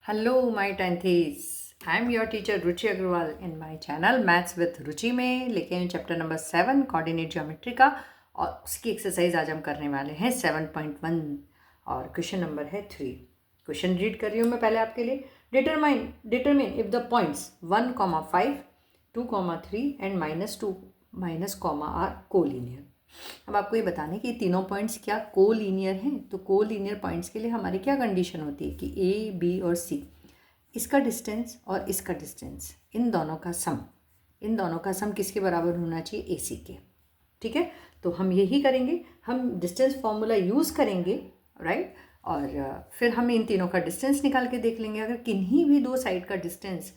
Hello, my tenthies. I'm your teacher Ruchi Agrawal in my channel Maths with Ruchi में लेके आए chapter number 7 coordinate geometry का। और उसकी एक्सरसाइज आज हम करने वाले हैं 7.1 और क्वेश्चन नंबर है 3। क्वेश्चन रीड कर रही हूँ मैं पहले आपके लिए। Determine if the points 1,5, 2,3 and -2 -, are collinear. अब आपको ये बताना है कि तीनों पॉइंट्स क्या कोलिनियर हैं। तो कोलिनियर पॉइंट्स के लिए हमारी क्या कंडीशन होती है कि ए, बी और सी, इसका डिस्टेंस और इसका डिस्टेंस, इन दोनों का सम किसके बराबर होना चाहिए? ए सी के। ठीक है, तो हम यही करेंगे, हम डिस्टेंस फॉर्मूला यूज़ करेंगे, राइट। और फिर हम इन तीनों का डिस्टेंस निकाल के देख लेंगे। अगर किन्हीं भी दो साइड का डिस्टेंस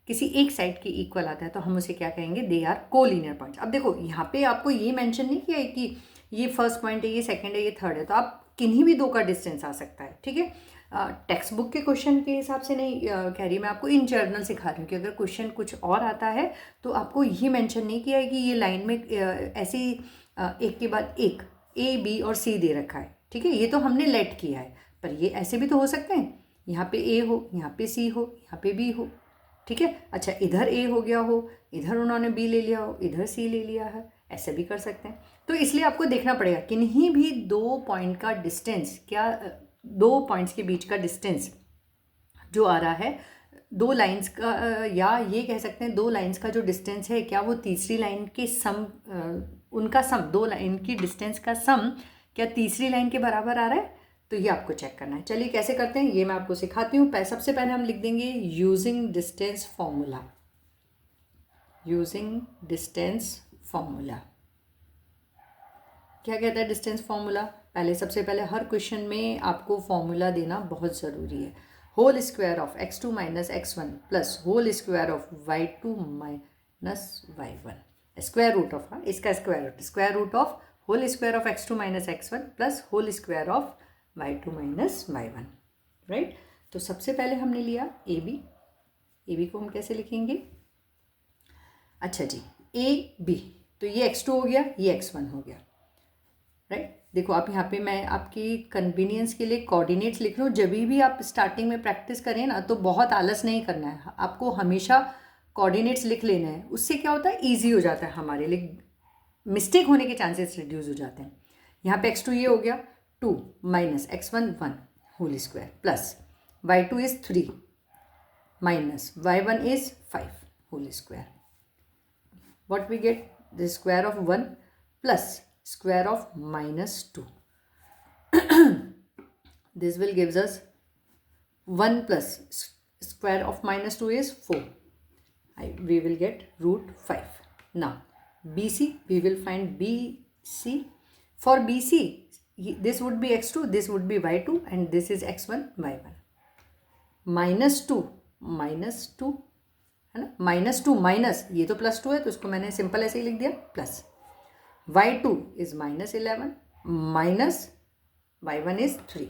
किसी एक साइड के इक्वल आता है तो हम उसे क्या कहेंगे? They are collinear points. अब देखो यहाँ पे आपको ये मेंशन नहीं किया है कि ये फर्स्ट पॉइंट है, ये सेकंड है, ये थर्ड है, तो आप किन्हीं भी दो का डिस्टेंस आ सकता है। ठीक है, टेक्स्ट बुक के क्वेश्चन के हिसाब से नहीं कह रही मैं, आपको इन जर्नल सिखा रही हूँ कि अगर क्वेश्चन कुछ और आता है तो आपको ये मेंशन नहीं किया है कि ये लाइन में ऐसी एक के बाद एक ए, बी और सी दे रखा है। ठीक है, ये तो हमने लेट किया है, पर ये ऐसे भी तो हो सकते हैं, यहाँ पे ए हो, यहाँ पे सी हो, यहाँ पे बी हो। ठीक है, अच्छा इधर ए हो गया हो, इधर उन्होंने बी ले लिया हो, इधर सी ले लिया है, ऐसे भी कर सकते हैं। तो इसलिए आपको देखना पड़ेगा किन्हीं भी दो पॉइंट का डिस्टेंस, क्या दो पॉइंट्स के बीच का डिस्टेंस जो आ रहा है, दो लाइंस का, या ये कह सकते हैं दो लाइंस का जो डिस्टेंस है, क्या वो तीसरी लाइन के सम, उनका सम, दो लाइन की डिस्टेंस का सम क्या तीसरी लाइन के बराबर आ रहा है? तो ये आपको चेक करना है। चलिए कैसे करते हैं ये मैं आपको सिखाती हूँ। सबसे पहले हम लिख देंगे using distance formula. Using distance formula क्या कहता है? डिस्टेंस फॉर्मूला सबसे पहले हर क्वेश्चन में आपको फॉर्मूला देना बहुत ज़रूरी है। Whole square of x2 minus x1 plus whole square of y2 minus y1, square root of, इसका square root of whole square of x2 minus x1 plus whole square of y2 minus y1, right. तो सबसे पहले हमने लिया A B को हम कैसे लिखेंगे? अच्छा जी, ए बी, तो ये x2 हो गया, ये x1 हो गया, राइट। देखो आप यहाँ पे मैं आपकी कन्वीनियंस के लिए कोऑर्डिनेट्स लिख रही हूँ। जब भी आप स्टार्टिंग में प्रैक्टिस करें ना तो बहुत आलस नहीं करना है, आपको हमेशा कोऑर्डिनेट्स लिख लेना है। उससे क्या होता है, ईजी हो जाता है हमारे लिए, मिस्टेक होने के चांसेस रिड्यूस हो जाते हैं। यहाँ पे x2 ये हो गया 2 minus x1 1 whole square plus y2 is 3 minus y1 is 5 whole square. what we get? The square of 1 plus square of -2. This will gives us 1 plus square of -2 is 4. We will get root 5. Now BC, we will find BC. For BC, this would be x2, this would be y2 and this is x1 y1. -2 है ना, -2 minus, ये तो +2 है तो इसको मैंने simple ऐसे ही लिख दिया plus, y2 is -11 minus y1 is 3।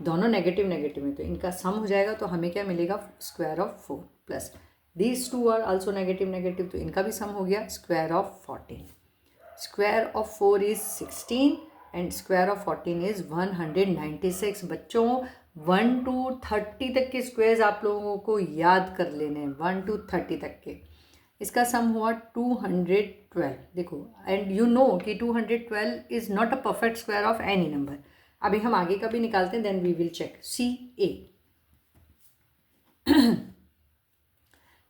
दोनों नेगेटिव में, तो इनका सम हो जाएगा तो हमें क्या मिलेगा? Square of 4 plus these two are also negative, तो इनका भी सम हो गया square of 14। Square of 4 is 16 and square of 14 is 196। बच्चों 1 to 30 तक के स्क्वायर्स आप लोगों को याद कर लेने हैं, 1 to 30 तक के। इसका सम हुआ 212। देखो, एंड यू नो कि 212 is not a perfect square of any number. अभी हम आगे का भी निकालते हैं, देन वी विल चेक सी ए।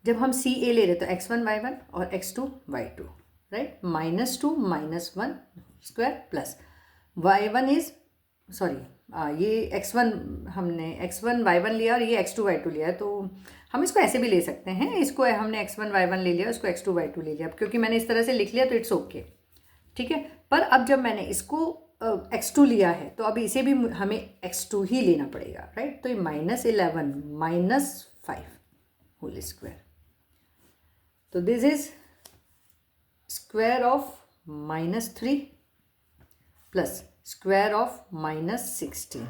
जब हम सी ए ले रहे तो x1 y1 और x2 y2, right. -2 minus 1 square plus y1 is, sorry, ये x1 हमने x1 y1 लिया और ये x2 y2 लिया है, तो हम इसको ऐसे भी ले सकते हैं। इसको हमने x1 y1 ले लिया, उसको x2 y2 ले लिया। क्योंकि मैंने इस तरह से लिख लिया तो इट्स ओके, ठीक है। पर अब जब मैंने इसको x2 लिया है तो अब इसे भी हमें x2 ही लेना पड़ेगा, राइट। तो ये -11 माइनस 5 होल स्क्वायर, तो this is square of -3 plus square of -16.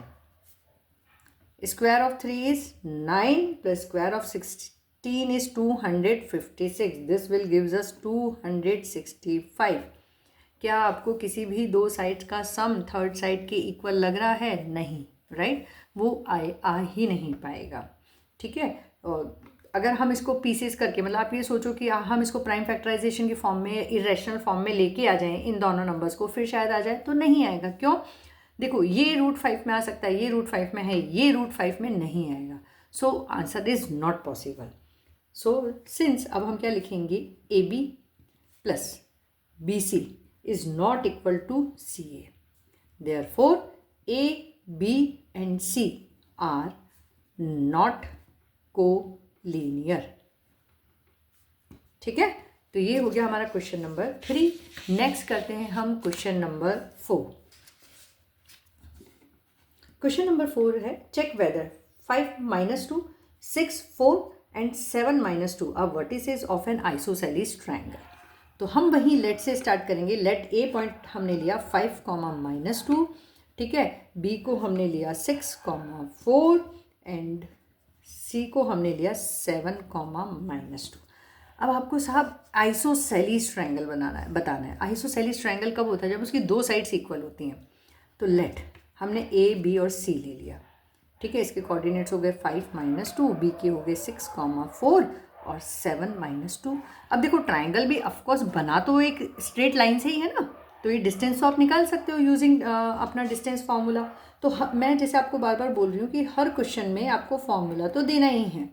Square of 3 is 9 plus square of 16 is 256. This will gives us 265. क्या आपको किसी भी दो साइड का सम थर्ड साइड के इक्वल लग रहा है? नहीं, राइट, वो आ ही नहीं पाएगा। ठीक है, और अगर हम इसको पीसेस करके, मतलब आप ये सोचो कि हम इसको प्राइम फैक्टराइजेशन की फॉर्म में, इरेशनल फॉर्म में लेके आ जाएं इन दोनों नंबर्स को, फिर शायद आ जाए, तो नहीं आएगा। क्यों? देखो, ये √5 में आ सकता है, ये √5 में है, ये √5 में नहीं आएगा। So answer is not possible. So since अब हम क्या लिखेंगे, AB plus BC is not equal to CA, therefore A, B and C are not collinear. ठीक है, तो ये हो गया हमारा क्वेश्चन नंबर 3। नेक्स्ट करते हैं हम क्वेश्चन नंबर 4। क्वेश्चन नंबर 4 है, check whether 5 - 2, 6, 4 and 7 - 2 are vertices of an isosceles triangle. तो हम वहीं लेट से स्टार्ट करेंगे। लेट ए पॉइंट हमने लिया 5, -2, ठीक है, बी को हमने लिया 6, 4 एंड सी को हमने लिया 7, -2। अब आपको साहब आइसोसेलेस ट्रायंगल बताना है। आइसोसेलेस ट्रायंगल कब होता है? जब उसकी दो साइड्स इक्वल होती हैं। तो लेट हमने ए, बी और सी ले लिया। ठीक है, इसके कोऑर्डिनेट्स हो गए 5 - 2, बी के हो गए 6, 4 और 7 - 2। अब देखो, ट्राइंगल भी ऑफकोर्स बना तो एक स्ट्रेट लाइन से ही है ना, तो ये डिस्टेंस तो आप निकाल सकते हो यूजिंग अपना डिस्टेंस फार्मूला। तो मैं जैसे आपको बार बार बोल रही हूँ कि हर क्वेश्चन में आपको फार्मूला तो देना ही है।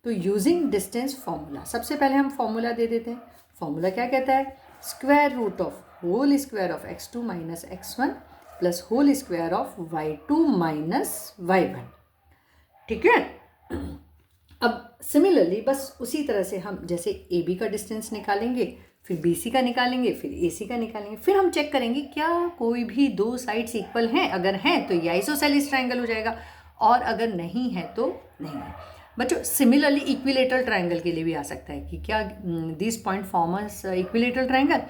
तो यूजिंग डिस्टेंस फार्मूला, सबसे पहले हम फार्मूला दे देते हैं। फार्मूला क्या कहता है? Square root of whole square of x2 - x1 plus whole square of y2 - y1। ठीक है, अब सिमिलरली बस उसी तरह से हम जैसे ए बी का डिस्टेंस निकालेंगे, फिर बी सी का निकालेंगे, फिर ए सी का निकालेंगे, फिर हम चेक करेंगे क्या कोई भी दो साइड्स इक्वल हैं। अगर हैं तो ये आइसोसेलेस ट्रायंगल हो जाएगा, और अगर नहीं है तो नहीं है। बच्चों, सिमिलरली इक्विलेटरल ट्रायंगल के लिए भी आ सकता है कि क्या this point formers equilateral triangle.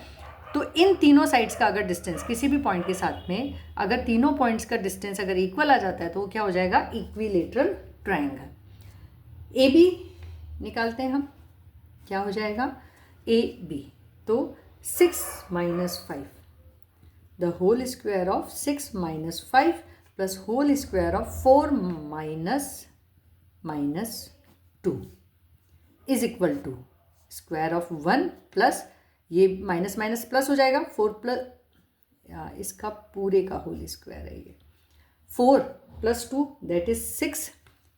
तो इन तीनों साइड्स का अगर डिस्टेंस किसी भी पॉइंट के साथ में, अगर तीनों पॉइंट्स का डिस्टेंस अगर इक्वल आ जाता है तो वो क्या हो जाएगा? Equilateral triangle. ए बी निकालते हैं हम, क्या हो जाएगा? ए बी, तो 6 - 5 the whole square of 6 - 5 plus whole square of 4 - -2 is equal to square of 1 प्लस ये माइनस माइनस प्लस हो जाएगा 4 प्लस, इसका पूरे का होल स्क्वायर है ये, 4 + 2 दैट इज 6,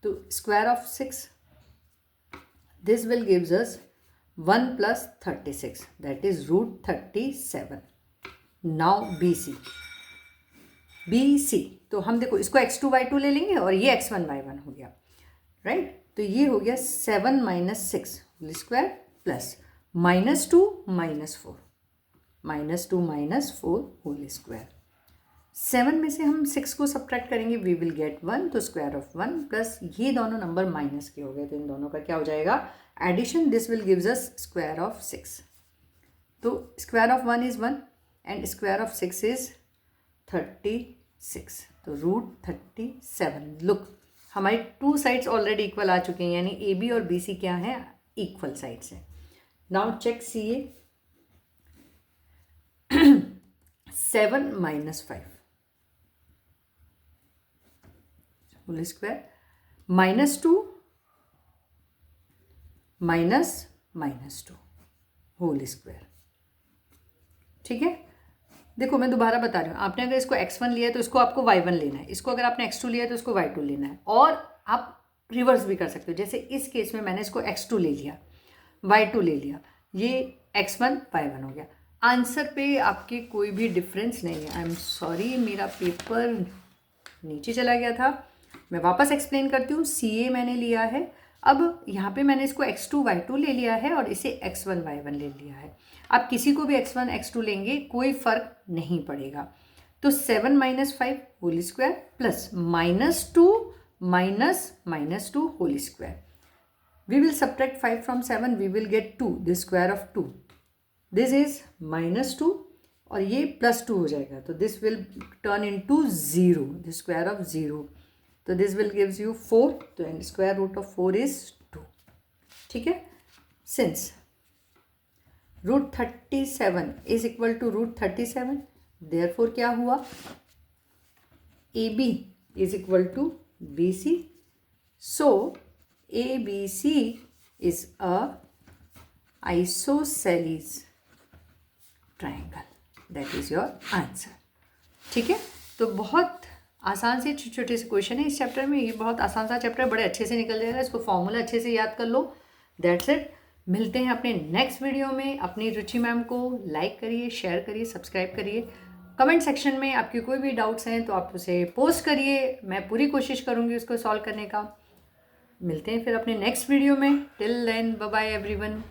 तो square of 6, this will gives us 1 + 36 that is √37। now BC तो हम देखो इसको x2 y2 ले लेंगे और ये x1 y1 हो गया, राइट। तो ये हो गया 7 - 6 whole square plus -2 - 4 whole square. 7 में से हम 6 को सब्ट्रैक्ट करेंगे, वी विल गेट 1, तो स्क्वायर ऑफ 1 प्लस ये दोनों नंबर माइनस के हो गए, तो इन दोनों का क्या हो जाएगा? Addition. This will gives us square of 6। तो square of 1 is 1 and square of 6 is 36, तो √37। लुक, हमारी टू साइड्स ऑलरेडी इक्वल आ चुके हैं, यानी ए बी और बी सी क्या है? इक्वल साइड्स हैं। नाउ चेक सी ए। 7 - 5 होल स्क्वायर -2 -2 होल स्क्वायर। ठीक है, देखो मैं दोबारा बता रही हूँ, आपने अगर इसको x1 लिया है तो इसको आपको y1 लेना है, इसको अगर आपने x2 लिया है तो इसको y2 लेना है, और आप रिवर्स भी कर सकते हो। जैसे इस केस में मैंने इसको x2 ले लिया, y2 ले लिया, ये x1 y1 हो गया। आंसर पे आपके कोई भी डिफरेंस नहीं है। आई एम सॉरी, मेरा पेपर नीचे चला गया था, मैं वापस एक्सप्लेन करती हूँ। सी ए मैंने लिया है, अब यहाँ पे मैंने इसको x2 y2 ले लिया है और इसे x1 y1 ले लिया है। आप किसी को भी x1 x2 लेंगे कोई फ़र्क नहीं पड़ेगा। तो 7 - 5 whole square plus -2 -2 whole square. We will subtract 5 from 7, we will get 2, the square of 2, this is -2 और ये +2 हो जाएगा, तो this will turn into 0, the square of 0, तो दिस विल गिव्स यू 4, तो स्क्वायर रूट ऑफ 4 इज 2। ठीक है, since √37 is equal to √37, therefore क्या हुआ? A B is equal to BC. So ABC is a isosceles triangle. That is your answer. ठीक है, तो बहुत आसान से छोटे छोटे से क्वेश्चन है इस चैप्टर में. ये बहुत आसान सा चैप्टर है, बड़े अच्छे से निकल जाएगा. इसको फॉर्मूला अच्छे से याद कर लो. That's it. मिलते हैं अपने नेक्स्ट वीडियो में. अपनी रुचि मैम को लाइक करिए, शेयर करिए, सब्सक्राइब करिए. कमेंट सेक्शन में आपकी कोई भी डाउट्स हैं तो आप उसे पोस्ट करिए. मैं पूरी कोशिश करूँगी उसको सॉल्व करने का. मिलते हैं फिर अपने नेक्स्ट वीडियो में. Till then bye bye everyone.